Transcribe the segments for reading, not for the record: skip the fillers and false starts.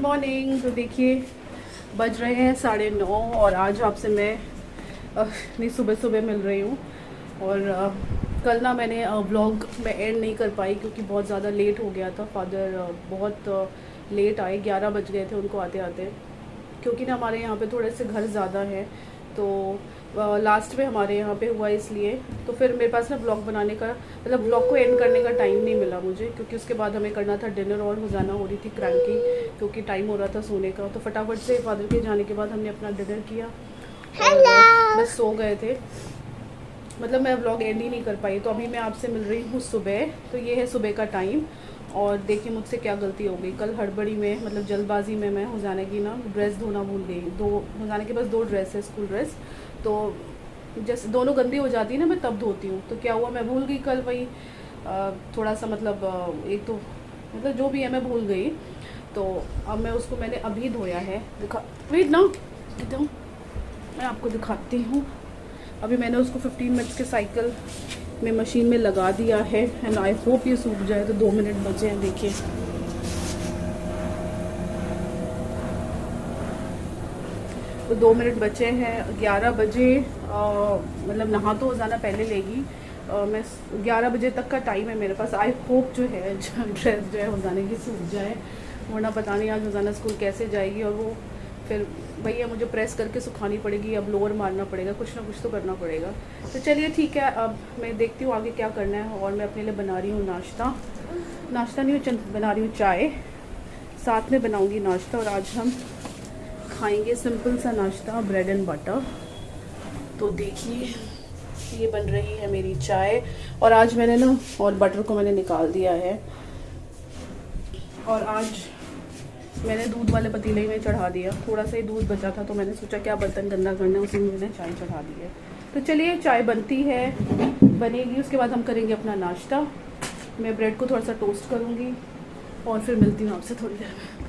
Morning. तो देखिए बज रहे हैं 9:30 और आज आपसे मैं नहीं सुबह सुबह मिल रही हूँ। और कल ना मैंने व्लॉग में एंड नहीं कर पाई क्योंकि बहुत ज़्यादा लेट हो गया था। फादर बहुत लेट आए, 11 बज गए थे उनको आते आते, क्योंकि ना हमारे यहाँ पे थोड़े से घर ज़्यादा हैं तो लास्ट में हमारे यहाँ पे हुआ इसलिए। तो फिर मेरे पास ना ब्लॉग बनाने का मतलब ब्लॉग को एंड करने का टाइम नहीं मिला मुझे, क्योंकि उसके बाद हमें करना था डिनर और रोज़ाना हो रही थी क्रैंकी क्योंकि टाइम हो रहा था सोने का। तो फटाफट से फादर के जाने के बाद हमने अपना डिनर किया और बस सो गए थे। मतलब मैं ब्लॉग एंड ही नहीं कर पाई। तो अभी मैं आपसे मिल रही हूँ सुबह। तो ये है सुबह का टाइम और देखिए मुझसे क्या गलती हो गई। कल हड़बड़ी में मतलब जल्दबाजी में मैं हुजाना की ना ड्रेस धोना भूल गई। हुजाना के पास 2 ड्रेस है, स्कूल ड्रेस। तो जैसे दोनों गंदी हो जाती है ना मैं तब धोती हूँ। तो क्या हुआ, मैं भूल गई कल वही थोड़ा सा मतलब एक तो मतलब जो भी है मैं भूल गई। तो अब मैं उसको मैंने अभी धोया है। वेट ना एकदम मैं आपको दिखाती हूँ। अभी मैंने उसको 15 मिनट्स के साइकिल में मशीन में लगा दिया है एंड आई होप ये सूख जाए। तो 2 मिनट बचे हैं, देखिए तो 2 मिनट बचे हैं। 11 बजे मतलब नहा तो रोज़ाना पहले लेगी। मैं 11 बजे तक का टाइम है मेरे पास। आई होप जो है ड्रेस जो है रोज़ाना की सूख जाए, वरना पता नहीं आज रोज़ाना स्कूल कैसे जाएगी। और वो फिर भैया मुझे प्रेस करके सुखानी पड़ेगी, अब लोअर मारना पड़ेगा, कुछ ना कुछ तो करना पड़ेगा। तो चलिए ठीक है, अब मैं देखती हूँ आगे क्या करना है। और मैं अपने लिए बना रही हूँ नाश्ता नहीं बना रही हूँ चाय, साथ में बनाऊँगी नाश्ता। और आज हम खाएंगे सिंपल सा नाश्ता, ब्रेड एंड बटर। तो देखिए ये बन रही है मेरी चाय और आज मैंने ना और बटर को मैंने निकाल दिया है। और आज मैंने दूध वाले पतीले में चढ़ा दिया, थोड़ा सा ही दूध बचा था तो मैंने सोचा क्या बर्तन गंदा करना है, उसी में मैंने चाय चढ़ा दी है। तो चलिए चाय बनती है, बनेगी, उसके बाद हम करेंगे अपना नाश्ता। मैं ब्रेड को थोड़ा सा टोस्ट करूँगी और फिर मिलती हूँ आपसे थोड़ी देर में।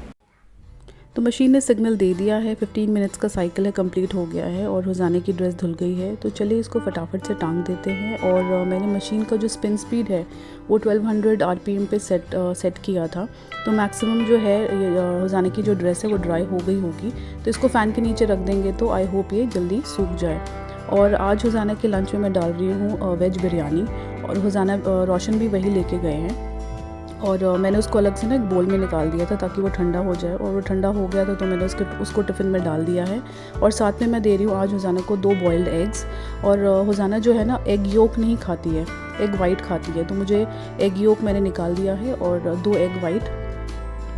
तो मशीन ने सिग्नल दे दिया है, 15 मिनट्स का साइकिल है, कंप्लीट हो गया है और रोज़ाने की ड्रेस धुल गई है। तो चलिए इसको फटाफट से टांग देते हैं। और मैंने मशीन का जो स्पिन स्पीड है वो 1200 आरपीएम पे सेट किया था। तो मैक्सिमम जो है रोज़ाने की जो ड्रेस है वो ड्राई हो गई होगी। तो इसको फ़ैन के नीचे रख देंगे तो आई होप ये जल्दी सूख जाए। और आज रोज़ाना के लंच में मैं डाल रही हूँ वेज बिरयानी और रोज़ाना रोशन भी वही लेके गए हैं। और मैंने उसको अलग से ना एक बोल में निकाल दिया था ताकि वो ठंडा हो जाए। और वो ठंडा हो गया था तो मैंने उसको टिफ़िन में डाल दिया है। और साथ में मैं दे रही हूँ आज हुजाना को 2 बॉइल्ड एग्स। और हुजाना जो है ना एग योक नहीं खाती है, एग वाइट खाती है। तो मुझे एग योक मैंने निकाल दिया है और 2 एग वाइट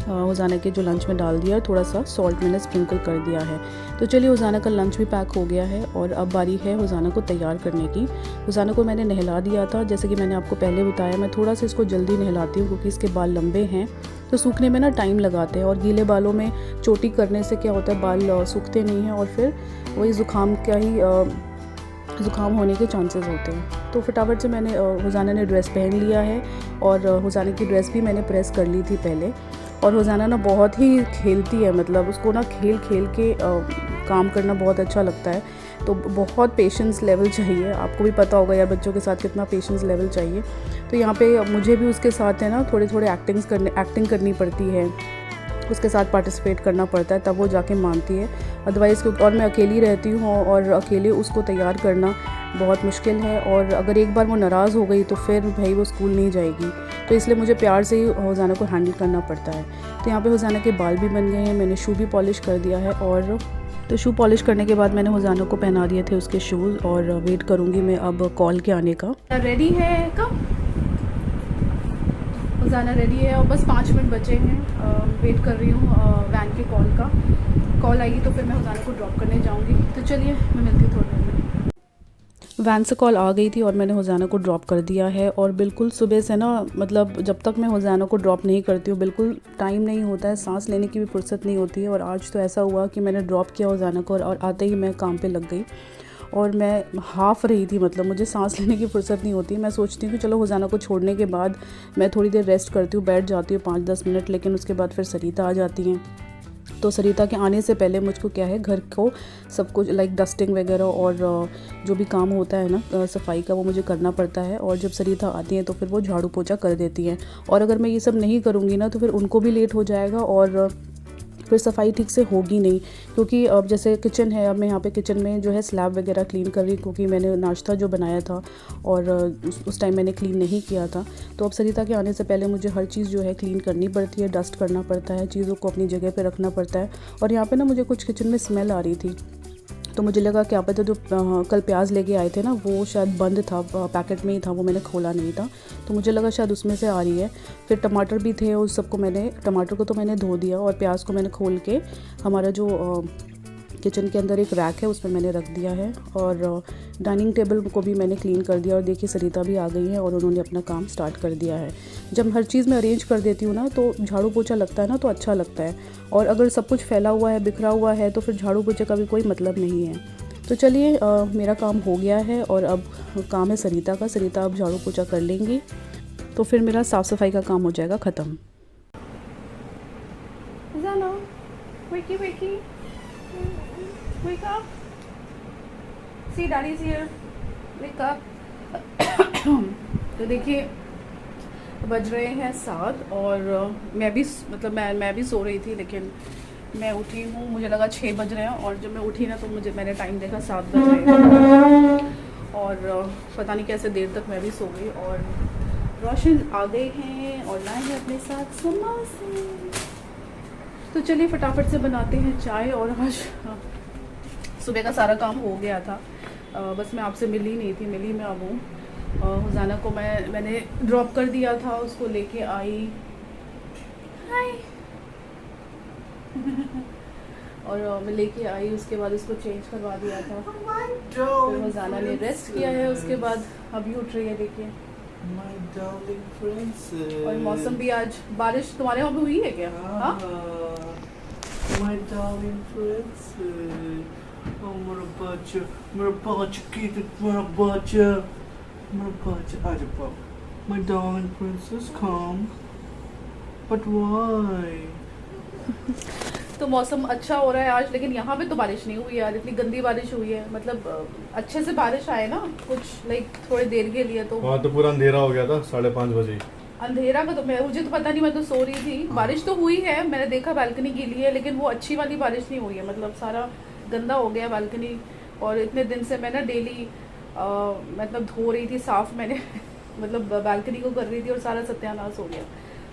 हुजाना के जो लंच में डाल दिया, थोड़ा सा सॉल्ट मैंने स्प्रिंकल कर दिया है। तो चलिए हुजाना का लंच भी पैक हो गया है और अब बारी है हुजाना को तैयार करने की। हुजाना को मैंने नहला दिया था, जैसे कि मैंने आपको पहले बताया। मैं थोड़ा सा इसको जल्दी नहलाती हूँ क्योंकि इसके बाल लंबे हैं तो सूखने में ना टाइम लगाते हैं। और गीले बालों में चोटी करने से क्या होता है, बाल सूखते नहीं हैं और फिर वही ज़ुकाम होने के चांसेस होते हैं। तो फटाफट से मैंने हुजाना ने ड्रेस पहन लिया है और हुजाना की ड्रेस भी मैंने प्रेस कर ली थी पहले। और हुजाना ना बहुत ही खेलती है, मतलब उसको ना खेल खेल के काम करना बहुत अच्छा लगता है। तो बहुत पेशेंस लेवल चाहिए, आपको भी पता होगा यार बच्चों के साथ कितना पेशेंस लेवल चाहिए। तो यहाँ पे मुझे भी उसके साथ है ना थोड़े एक्टिंग करनी पड़ती है, उसके साथ पार्टिसिपेट करना पड़ता है, तब वो जाके मानती है। अदरवाइज़ और मैं अकेली रहती हूँ और अकेले उसको तैयार करना बहुत मुश्किल है। और अगर एक बार वो नाराज़ हो गई तो फिर भाई वो स्कूल नहीं जाएगी। तो इसलिए मुझे प्यार से ही हुजाना को हैंडल करना पड़ता है। तो यहाँ पे हुजाना के बाल भी बन गए हैं, मैंने शू भी पॉलिश कर दिया है। और तो शू पॉलिश करने के बाद मैंने हुजाना को पहना दिए थे उसके शूज़ और वेट करूँगी मैं अब कॉल के आने का। रेडी है कब हुजाना रेडी है और बस 5 मिनट बचे हैं। वेट कर रही हूँ वैन के कॉल आएगी तो फिर मैं हुजाना को ड्रॉप करने जाऊँगी। तो चलिए मैं मिलती हूँ थोड़ी देर में। वैन से कॉल आ गई थी और मैंने हुजाना को ड्रॉप कर दिया है। और बिल्कुल सुबह से ना मतलब जब तक मैं हुजाना को ड्रॉप नहीं करती हूँ बिल्कुल टाइम नहीं होता है, सांस लेने की भी फुर्सत नहीं होती है। और आज तो ऐसा हुआ कि मैंने ड्रॉप किया हुजाना को और आते ही मैं काम पे लग गई और मैं हाफ रही थी, मतलब मुझे सांस लेने की फुर्सत नहीं होती। मैं सोचती हूँ कि चलो हुजाना को छोड़ने के बाद मैं थोड़ी देर रेस्ट करती हूँ, बैठ जाती हूँ 5-10 मिनट, लेकिन उसके बाद फिर सरिता आ जाती हैं। तो सरिता के आने से पहले मुझको क्या है घर को सब कुछ लाइक डस्टिंग वगैरह और जो भी काम होता है ना सफाई का वो मुझे करना पड़ता है। और जब सरिता आती हैं तो फिर वो झाड़ू पोछा कर देती हैं। और अगर मैं ये सब नहीं करूँगी ना तो फिर उनको भी लेट हो जाएगा और फिर सफाई ठीक से होगी नहीं, क्योंकि अब जैसे किचन है, अब मैं यहाँ पे किचन में जो है स्लैब वगैरह क्लीन कर रही, क्योंकि मैंने नाश्ता जो बनाया था और उस टाइम मैंने क्लीन नहीं किया था। तो अब सरिता के आने से पहले मुझे हर चीज़ जो है क्लीन करनी पड़ती है, डस्ट करना पड़ता है, चीज़ों को अपनी जगह पर रखना पड़ता है। और यहाँ पर ना मुझे कुछ किचन में स्मेल आ रही थी, तो मुझे लगा क्या पता जो कल प्याज लेके आए थे ना वो शायद बंद था, पैकेट में ही था, वो मैंने खोला नहीं था, तो मुझे लगा शायद उसमें से आ रही है। फिर टमाटर भी थे, उस सबको मैंने, टमाटर को तो मैंने धो दिया और प्याज को मैंने खोल के हमारा जो किचन के अंदर एक रैक है उसमें मैंने रख दिया है। और डाइनिंग टेबल को भी मैंने क्लीन कर दिया। और देखिए सरिता भी आ गई है और उन्होंने अपना काम स्टार्ट कर दिया है। जब हर चीज़ मैं अरेंज कर देती हूँ ना तो झाड़ू पोछा लगता है ना तो अच्छा लगता है, और अगर सब कुछ फैला हुआ है, बिखरा हुआ है, तो फिर झाड़ू पोछे का भी कोई मतलब नहीं है। तो चलिए मेरा काम हो गया है और अब काम है सरिता का। सरिता अब झाड़ू पोछा कर लेंगी तो फिर मेरा साफ़ सफाई का काम हो जाएगा ख़त्म। Wake up. See, daddy's here. Wake up. तो देखिए बज रहे हैं 7 और मैं भी मतलब मैं भी सो रही थी, लेकिन मैं उठी हूँ, मुझे लगा 6 बज रहे हैं, और जब मैं उठी ना तो मैंने टाइम देखा 7 बज रहे हैं। और पता नहीं कैसे देर तक मैं भी सो गई। और रोशन आ गए हैं और लाए हैं अपने साथ समोसे। तो चलिए फटाफट से बनाते हैं चाय। और आज सुबह का सारा काम हो गया था, बस मैं आपसे मिली नहीं थी, मिली मैं अब हूँ। हुजाना को मैंने ड्रॉप कर दिया था, उसको लेके आई। हाय। और मैं लेके आई, उसके बाद उसको चेंज करवा दिया था। फिर हुजाना ने रेस्ट किया है, उसके बाद अभी उठ रही है। देखिए और मौसम भी आज बारिश तुम्हारे वहाँ भी हुई है क्या? हाँ मेरा बच्चा मेरा बच्चा आजा पापा। My darling princess, come. But why? तो मौसम अच्छा हो रहा है आज, लेकिन यहाँ पे तो बारिश नहीं हुई यार, इतनी गंदी बारिश हुई है। मतलब अच्छे से बारिश आए ना कुछ लाइक थोड़ी देर के लिए, तो वहाँ तो पूरा अंधेरा हो गया था 5:30 बजे। अंधेरा का तो मुझे तो पता नहीं, मैं तो सो रही थी। बारिश तो हुई है, मैंने देखा बालकनी गीली है, लेकिन वो अच्छी वाली बारिश नहीं हुई है। मतलब सारा गंदा हो गया बालकनी। और इतने दिन से मैं ना डेली मतलब धो रही थी, साफ मैंने मतलब बालकनी को कर रही थी और सारा सत्यानाश हो गया।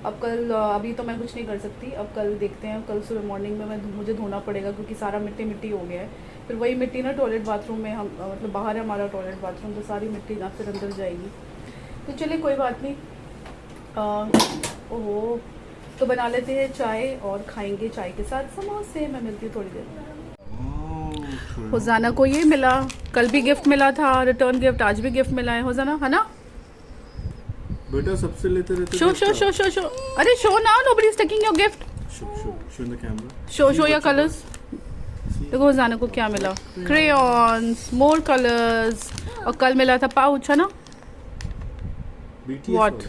अब कल अभी तो मैं कुछ नहीं कर सकती, अब कल देखते हैं। कल सुबह मॉर्निंग में मुझे धोना पड़ेगा, क्योंकि सारा मिट्टी मिट्टी हो गया है। फिर वही मिट्टी ना टॉयलेट बाथरूम में, हम मतलब बाहर है हमारा टॉयलेट बाथरूम, तो सारी मिट्टी ना फिर अंदर जाएगी। तो चलिए कोई बात नहीं। ओहो, तो बना लेते हैं चाय और खाएंगे चाय के साथ समोसे। मैं मिलती हूँ थोड़ी देर। हुजाना को ये मिला, कल भी गिफ्ट मिला था, रिटर्न गिफ्ट, आज भी गिफ्ट मिला है हुजाना, है ना बेटा? सबसे लेते रहते। शो अरे शो ना, nobody is taking your gift. Show in the camera. Show your colours. देखो हुजाना को क्या मिला, क्रेयॉन्स, मोर कलर्स, और कल मिला था पाउच, है ना? व्हाट?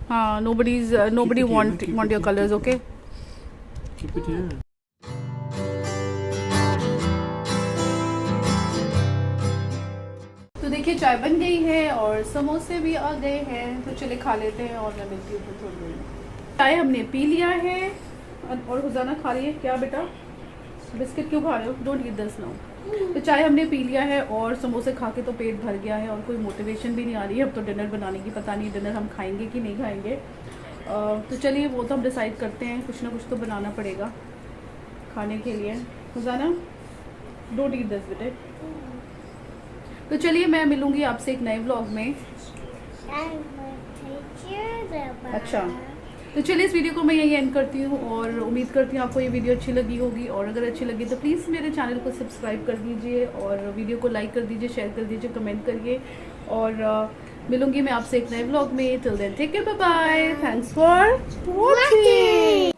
हाँ, nobody want your colors, okay? Keep it here. तो देखिए चाय बन गई है और समोसे भी आ गए हैं, तो चले खा लेते हैं और मैं मिलती हूँ थोड़ी देर में। चाय हमने पी लिया है और हुजाना खा रही है। क्या बेटा, बिस्किट क्यों खा रहे हो? Don't eat this now. तो चाय हमने पी लिया है और समोसे खा के तो पेट भर गया है और कोई मोटिवेशन भी नहीं आ रही है अब तो डिनर बनाने की। पता नहीं डिनर हम खाएंगे कि नहीं खाएंगे। तो चलिए वो तो हम डिसाइड करते हैं, कुछ ना कुछ तो बनाना पड़ेगा खाने के लिए। हुजाना डोंट ईट दिस बेटे। तो चलिए मैं मिलूंगी आपसे एक नए व्लॉग में। अच्छा, तो चलिए इस वीडियो को मैं यही एंड करती हूँ और उम्मीद करती हूँ आपको ये वीडियो अच्छी लगी होगी। और अगर अच्छी लगी तो प्लीज़ मेरे चैनल को सब्सक्राइब कर दीजिए और वीडियो को लाइक कर दीजिए, शेयर कर दीजिए, कमेंट करिए। और मिलूंगी मैं आपसे एक नए व्लॉग में। Till then take care, bye bye, thanks for watching.